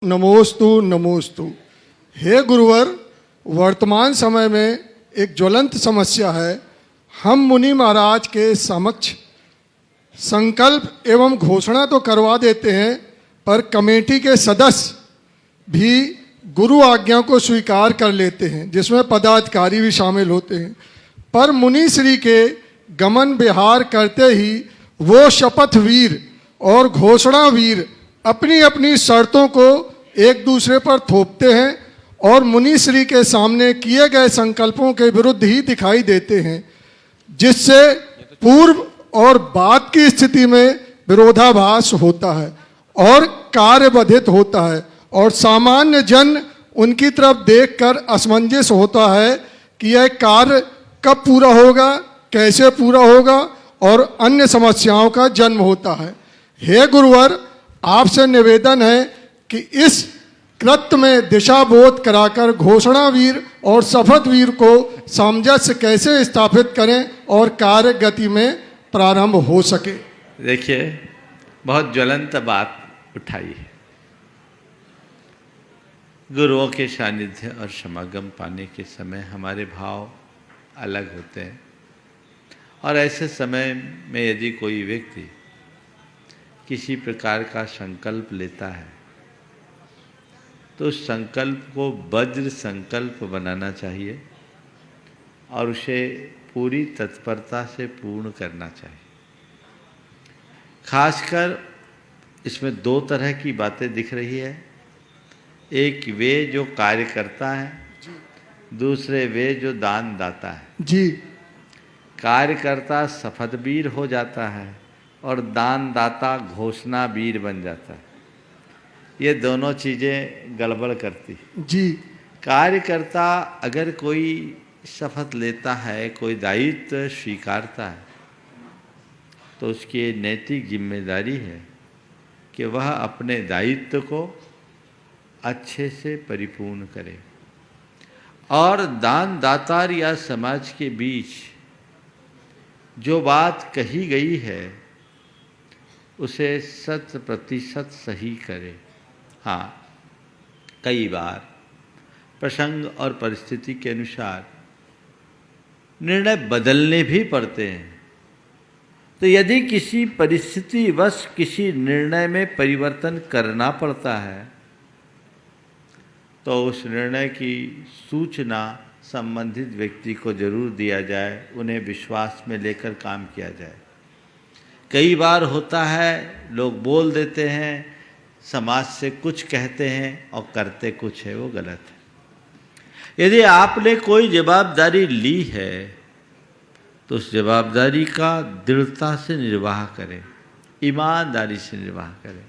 नमोस्तु नमोस्तु। हे गुरुवर, वर्तमान समय में एक ज्वलंत समस्या है। हम मुनि महाराज के समक्ष संकल्प एवं घोषणा तो करवा देते हैं, पर कमेटी के सदस्य भी गुरु आज्ञा को स्वीकार कर लेते हैं, जिसमें पदाधिकारी भी शामिल होते हैं। पर मुनि श्री के गमन विहार करते ही वो शपथ वीर और घोषणा वीर अपनी अपनी शर्तों को एक दूसरे पर थोपते हैं और मुनि श्री के सामने किए गए संकल्पों के विरुद्ध ही दिखाई देते हैं, जिससे पूर्व और बाद की स्थिति में विरोधाभास होता है और कार्य बाधित होता है और सामान्य जन उनकी तरफ देखकर असमंजस होता है कि यह कार्य कब पूरा होगा, कैसे पूरा होगा और अन्य समस्याओं का जन्म होता है। हे गुरुवर, आपसे निवेदन है कि इस कृत्य में दिशा बोध कराकर घोषणा वीर और शपथ वीर को सामंजस्य कैसे स्थापित करें और कार्य गति में प्रारंभ हो सके। देखिए, बहुत ज्वलंत बात उठाई है। गुरुओं के सानिध्य और समागम पाने के समय हमारे भाव अलग होते हैं, और ऐसे समय में यदि कोई व्यक्ति किसी प्रकार का संकल्प लेता है तो उस संकल्प को वज्र संकल्प बनाना चाहिए और उसे पूरी तत्परता से पूर्ण करना चाहिए। खासकर इसमें दो तरह की बातें दिख रही है। एक वे जो कार्य करता है, दूसरे वे जो दान दाता है। जी। कार्यकर्ता शपथवीर हो जाता है और दान दाता घोषणा वीर बन जाता है। ये दोनों चीज़ें गड़बड़ करती। जी। कार्यकर्ता अगर कोई शपथ लेता है, कोई दायित्व स्वीकारता है, तो उसकी नैतिक जिम्मेदारी है कि वह अपने दायित्व को अच्छे से परिपूर्ण करे और दान दाता या समाज के बीच जो बात कही गई है उसे 100% सही करे। हाँ, कई बार प्रसंग और परिस्थिति के अनुसार निर्णय बदलने भी पड़ते हैं। तो यदि किसी परिस्थितिवश किसी निर्णय में परिवर्तन करना पड़ता है तो उस निर्णय की सूचना संबंधित व्यक्ति को जरूर दिया जाए, उन्हें विश्वास में लेकर काम किया जाए। कई बार होता है लोग बोल देते हैं, समाज से कुछ कहते हैं और करते कुछ है, वो गलत है। यदि आपने कोई जवाबदारी ली है तो उस जवाबदारी का दृढ़ता से निर्वाह करें, ईमानदारी से निर्वाह करें।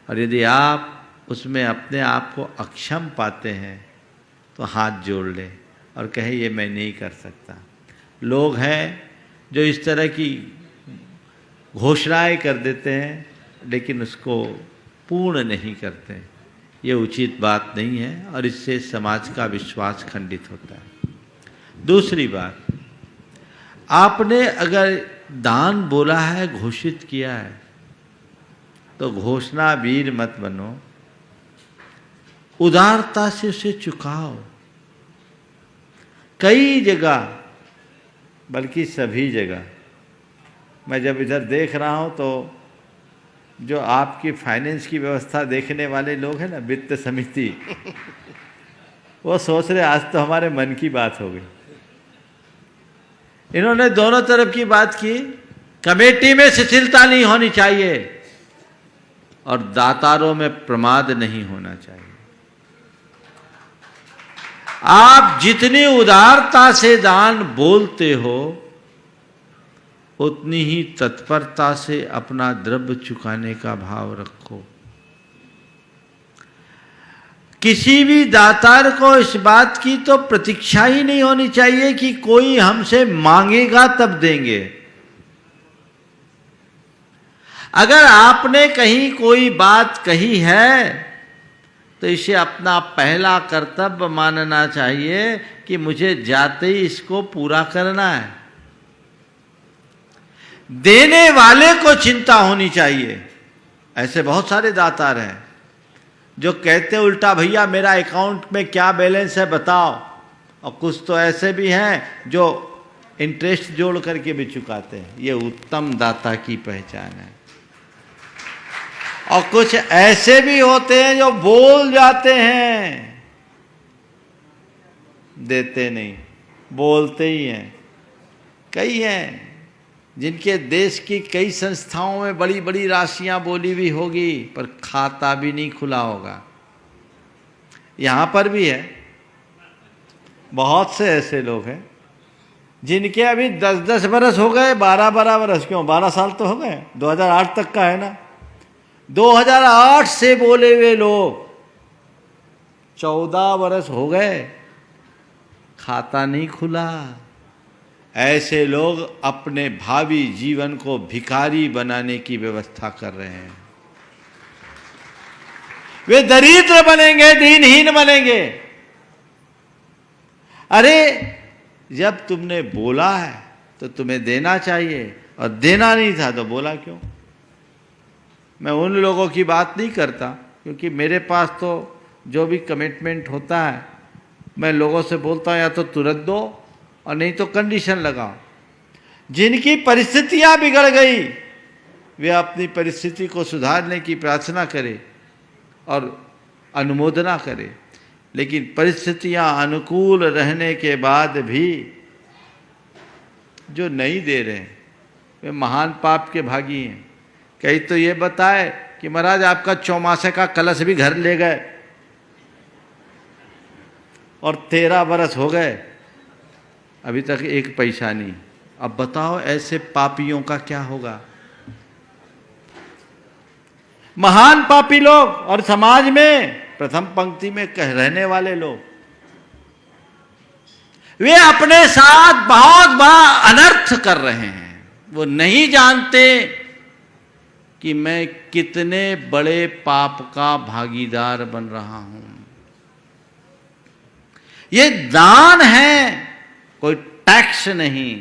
और यदि आप उसमें अपने आप को अक्षम पाते हैं तो हाथ जोड़ लें और कहें ये मैं नहीं कर सकता। लोग हैं जो इस तरह की घोषणाएं कर देते हैं लेकिन उसको पूर्ण नहीं करते। ये उचित बात नहीं है और इससे समाज का विश्वास खंडित होता है। दूसरी बात, आपने अगर दान बोला है, घोषित किया है, तो घोषणा वीर मत बनो, उदारता से उसे चुकाओ। कई जगह, बल्कि सभी जगह, मैं जब इधर देख रहा हूं तो जो आपकी फाइनेंस की व्यवस्था देखने वाले लोग हैं ना, वित्त समिति, वो सोच रहे आज तो हमारे मन की बात हो गई। इन्होंने दोनों तरफ की बात की। कमेटी में शिथिलता नहीं होनी चाहिए और दातारों में प्रमाद नहीं होना चाहिए। आप जितनी उदारता से दान बोलते हो उतनी ही तत्परता से अपना द्रव्य चुकाने का भाव रखो। किसी भी दातार को इस बात की तो प्रतीक्षा ही नहीं होनी चाहिए कि कोई हमसे मांगेगा तब देंगे। अगर आपने कहीं कोई बात कही है तो इसे अपना पहला कर्तव्य मानना चाहिए कि मुझे जाते ही इसको पूरा करना है। देने वाले को चिंता होनी चाहिए। ऐसे बहुत सारे दातार हैं जो कहते उल्टा भैया मेरा अकाउंट में क्या बैलेंस है बताओ, और कुछ तो ऐसे भी हैं जो इंटरेस्ट जोड़ करके भी चुकाते हैं। ये उत्तम दाता की पहचान है। और कुछ ऐसे भी होते हैं जो बोल जाते हैं, देते नहीं, बोलते ही हैं। कई हैं जिनके देश की कई संस्थाओं में बड़ी बड़ी राशियां बोली भी होगी पर खाता भी नहीं खुला होगा। यहां पर भी है, बहुत से ऐसे लोग हैं जिनके अभी 10-10 बरस हो गए, 12-12 बरस, क्यों 12 साल तो हो गए, 2008 तक का है ना, 2008 से बोले हुए लोग 14 बरस हो गए, खाता नहीं खुला। ऐसे लोग अपने भावी जीवन को भिखारी बनाने की व्यवस्था कर रहे हैं। वे दरिद्र बनेंगे, दीनहीन बनेंगे। अरे जब तुमने बोला है तो तुम्हें देना चाहिए, और देना नहीं था तो बोला क्यों? मैं उन लोगों की बात नहीं करता, क्योंकि मेरे पास तो जो भी कमिटमेंट होता है मैं लोगों से बोलता हूँ या तो तुरंत दो और नहीं तो कंडीशन लगाओ। जिनकी परिस्थितियां बिगड़ गई वे अपनी परिस्थिति को सुधारने की प्रार्थना करें और अनुमोदना करें, लेकिन परिस्थितियां अनुकूल रहने के बाद भी जो नहीं दे रहे हैं वे महान पाप के भागी हैं। कई तो ये बताए कि महाराज आपका चौमासे का कलश भी घर ले गए और 13 बरस हो गए, अभी तक एक पैसा नहीं। अब बताओ ऐसे पापियों का क्या होगा? महान पापी लोग और समाज में प्रथम पंक्ति में कह रहने वाले लोग, वे अपने साथ बहुत बड़ा अनर्थ कर रहे हैं। वो नहीं जानते कि मैं कितने बड़े पाप का भागीदार बन रहा हूं। ये दान है, कोई टैक्स नहीं।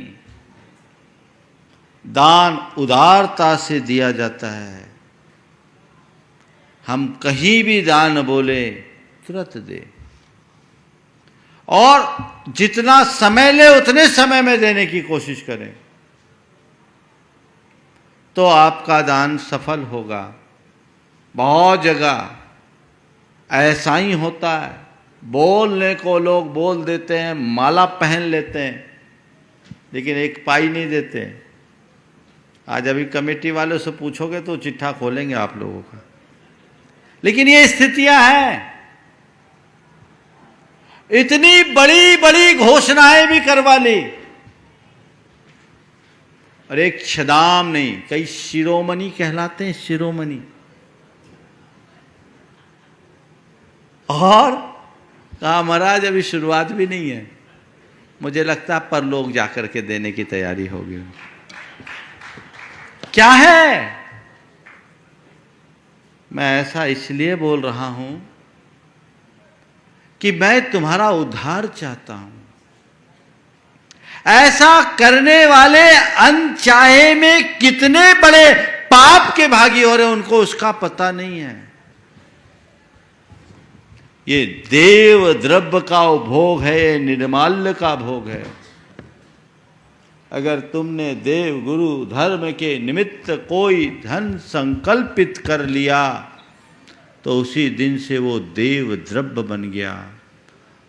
दान उदारता से दिया जाता है। हम कहीं भी दान बोले तुरंत दे, और जितना समय ले उतने समय में देने की कोशिश करें तो आपका दान सफल होगा। बहुत जगह ऐसा ही होता है, बोलने को लोग बोल देते हैं, माला पहन लेते हैं, लेकिन एक पाई नहीं देते। आज अभी कमेटी वालों से पूछोगे तो चिट्ठा खोलेंगे आप लोगों का। लेकिन ये स्थितियां हैं। इतनी बड़ी बड़ी घोषणाएं भी करवा ली और एक छदाम नहीं। कई शिरोमणि कहलाते हैं, शिरोमणि, और कहा महाराज अभी शुरुआत भी नहीं है, मुझे लगता है पर लोग जाकर के देने की तैयारी होगी। क्या है? मैं ऐसा इसलिए बोल रहा हूं कि मैं तुम्हारा उद्धार चाहता हूं। ऐसा करने वाले अनचाहे में कितने बड़े पाप के भागी हो रहे हैं, उनको उसका पता नहीं है। ये देव द्रव्य का भोग है, ये निर्माल्य का भोग है। अगर तुमने देव गुरु धर्म के निमित्त कोई धन संकल्पित कर लिया तो उसी दिन से वो देव द्रव्य बन गया।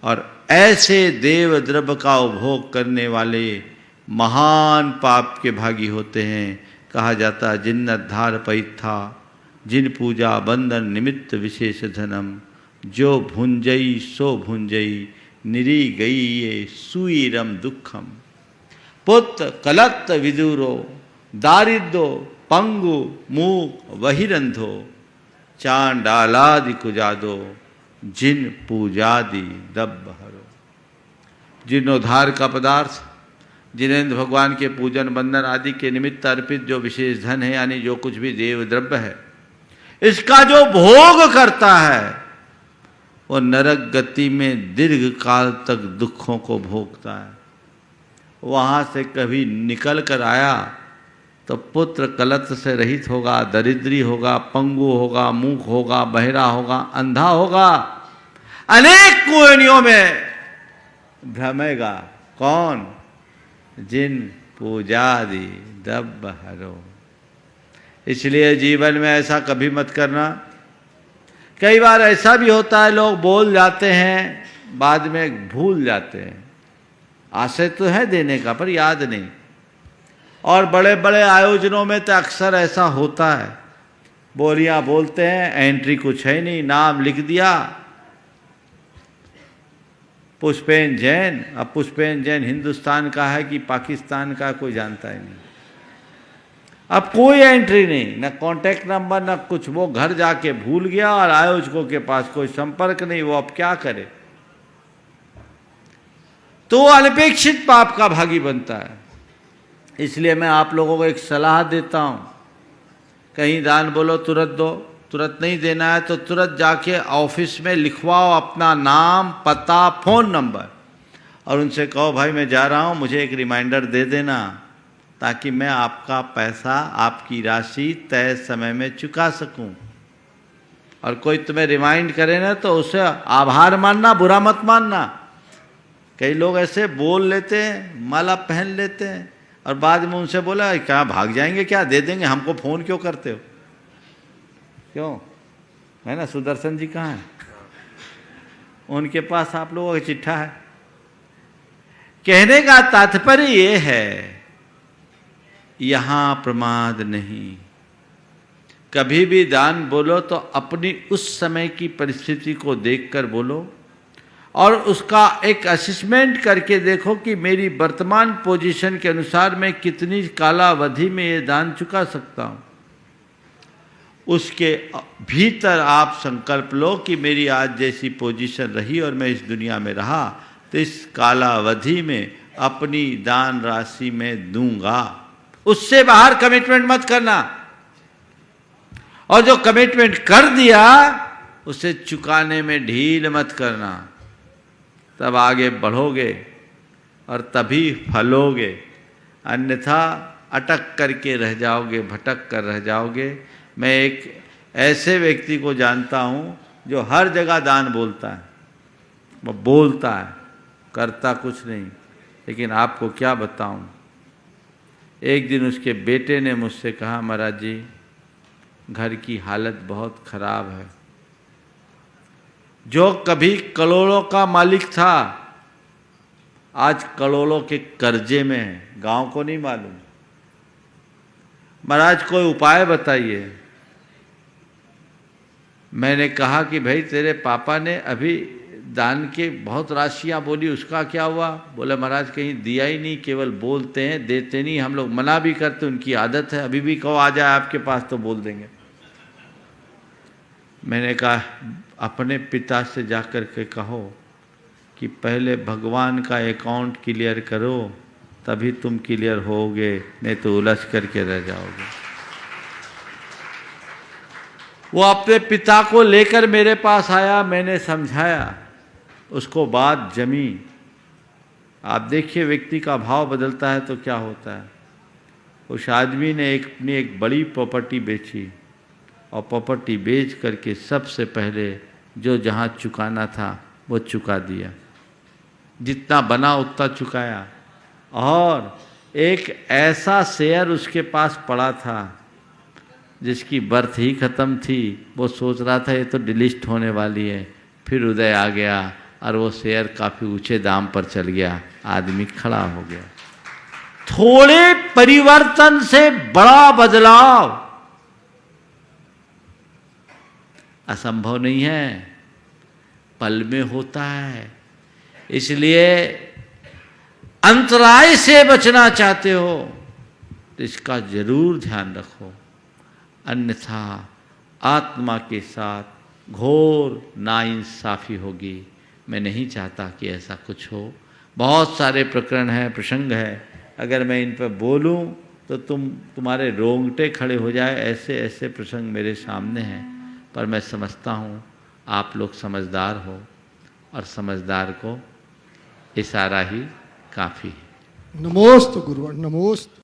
और ऐसे देव द्रव्य का उपभोग करने वाले महान पाप के भागी होते हैं। कहा जाता जिन अद्धार पैथा जिन पूजा बंधन निमित्त विशेष धनम, जो भुंजई सो भुंजई निरी गई ये सुईरम दुखम, पुत्र कलत्त विदुरो दारिद्रो पंगु मूक बहिरंधो, चांडालादि कुजादो जिन पूजादि दब्ब हरो। जीर्णोद्धार का पदार्थ, जिनेन्द्र भगवान के पूजन बंधन आदि के निमित्त अर्पित जो विशेष धन है, यानी जो कुछ भी देव द्रव्य है, इसका जो भोग करता है वो नरक गति में दीर्घ काल तक दुखों को भोगता है। वहां से कभी निकल कर आया तो पुत्र कलत्र से रहित होगा, दरिद्री होगा, पंगु होगा, मूक होगा, बहरा होगा, अंधा होगा, अनेक कुयोनियों में भ्रमेगा। कौन? जिन पूजादि द्रव्य हरो। इसलिए जीवन में ऐसा कभी मत करना। कई बार ऐसा भी होता है, लोग बोल जाते हैं, बाद में भूल जाते हैं। आशय तो है देने का, पर याद नहीं। और बड़े बड़े आयोजनों में तो अक्सर ऐसा होता है, बोलियां बोलते हैं, एंट्री कुछ है नहीं, नाम लिख दिया पुष्पेन जैन। अब पुष्पेन जैन हिंदुस्तान का है कि पाकिस्तान का, कोई जानता ही नहीं। अब कोई एंट्री नहीं, न कॉन्टैक्ट नंबर, न कुछ। वो घर जाके भूल गया और आयोजकों के पास कोई संपर्क नहीं, वो अब क्या करे? तो अनपेक्षित पाप का भागी बनता है। इसलिए मैं आप लोगों को एक सलाह देता हूं, कहीं दान बोलो तुरंत दो। तुरंत नहीं देना है तो तुरंत जाके ऑफिस में लिखवाओ अपना नाम, पता, फोन नंबर, और उनसे कहो भाई मैं जा रहा हूं, मुझे एक रिमाइंडर दे देना, ताकि मैं आपका पैसा, आपकी राशि तय समय में चुका सकूं। और कोई तुम्हें रिमाइंड करे ना तो उसे आभार मानना, बुरा मत मानना। कई लोग ऐसे बोल लेते हैं, माला पहन लेते हैं, और बाद में उनसे बोला क्या भाग जाएंगे, क्या दे देंगे, हमको फ़ोन क्यों करते हो? क्यों है ना? सुदर्शन जी कहाँ हैं? उनके पास आप लोगों का चिट्ठा है। कहने का तात्पर्य ये है, यहां प्रमाद नहीं। कभी भी दान बोलो तो अपनी उस समय की परिस्थिति को देखकर बोलो, और उसका एक असेसमेंट करके देखो कि मेरी वर्तमान पोजीशन के अनुसार मैं कितनी कालावधि में ये दान चुका सकता हूँ। उसके भीतर आप संकल्प लो कि मेरी आज जैसी पोजीशन रही और मैं इस दुनिया में रहा, तो इस कालावधि में अपनी दान राशि में दूंगा। उससे बाहर कमिटमेंट मत करना, और जो कमिटमेंट कर दिया उसे चुकाने में ढील मत करना। तब आगे बढ़ोगे और तभी फलोगे, अन्यथा अटक करके रह जाओगे, भटक कर रह जाओगे। मैं एक ऐसे व्यक्ति को जानता हूँ जो हर जगह दान बोलता है, वो बोलता है, करता कुछ नहीं। लेकिन आपको क्या बताऊँ, एक दिन उसके बेटे ने मुझसे कहा, महाराज जी घर की हालत बहुत खराब है। जो कभी करोड़ों का मालिक था आज करोड़ों के कर्जे में है, गांव को नहीं मालूम। महाराज कोई उपाय बताइए। मैंने कहा कि भाई तेरे पापा ने अभी दान के बहुत राशियां बोली, उसका क्या हुआ? बोले महाराज कहीं दिया ही नहीं, केवल बोलते हैं, देते नहीं। हम लोग मना भी करते, उनकी आदत है। अभी भी कहो आ जाए आपके पास तो बोल देंगे। मैंने कहा अपने पिता से जाकर के कहो कि पहले भगवान का अकाउंट क्लियर करो, तभी तुम क्लियर होगे, नहीं तो उलझ करके रह जाओगे। वो अपने पिता को लेकर मेरे पास आया, मैंने समझाया, उसको बात जमी। आप देखिए व्यक्ति का भाव बदलता है तो क्या होता है। उस आदमी ने अपनी एक बड़ी प्रॉपर्टी बेची, और प्रॉपर्टी बेच करके सबसे पहले जो जहाँ चुकाना था वो चुका दिया, जितना बना उतना चुकाया। और एक ऐसा शेयर उसके पास पड़ा था जिसकी बर्थ ही ख़त्म थी, वो सोच रहा था ये तो डिलिस्ट होने वाली है, फिर उदय आ गया और वो शेयर काफ़ी ऊंचे दाम पर चल गया। आदमी खड़ा हो गया। थोड़े परिवर्तन से बड़ा बदलाव असंभव नहीं है, पल में होता है। इसलिए अंतराय से बचना चाहते हो तो इसका जरूर ध्यान रखो, अन्यथा आत्मा के साथ घोर नाइंसाफी होगी। मैं नहीं चाहता कि ऐसा कुछ हो। बहुत सारे प्रकरण हैं, प्रसंग है, अगर मैं इन पर बोलूं तो तुम्हारे रोंगटे खड़े हो जाए। ऐसे ऐसे प्रसंग मेरे सामने हैं, पर मैं समझता हूँ आप लोग समझदार हो, और समझदार को इशारा ही काफ़ी है। नमोस्तु गुरुवर, नमोस्तु।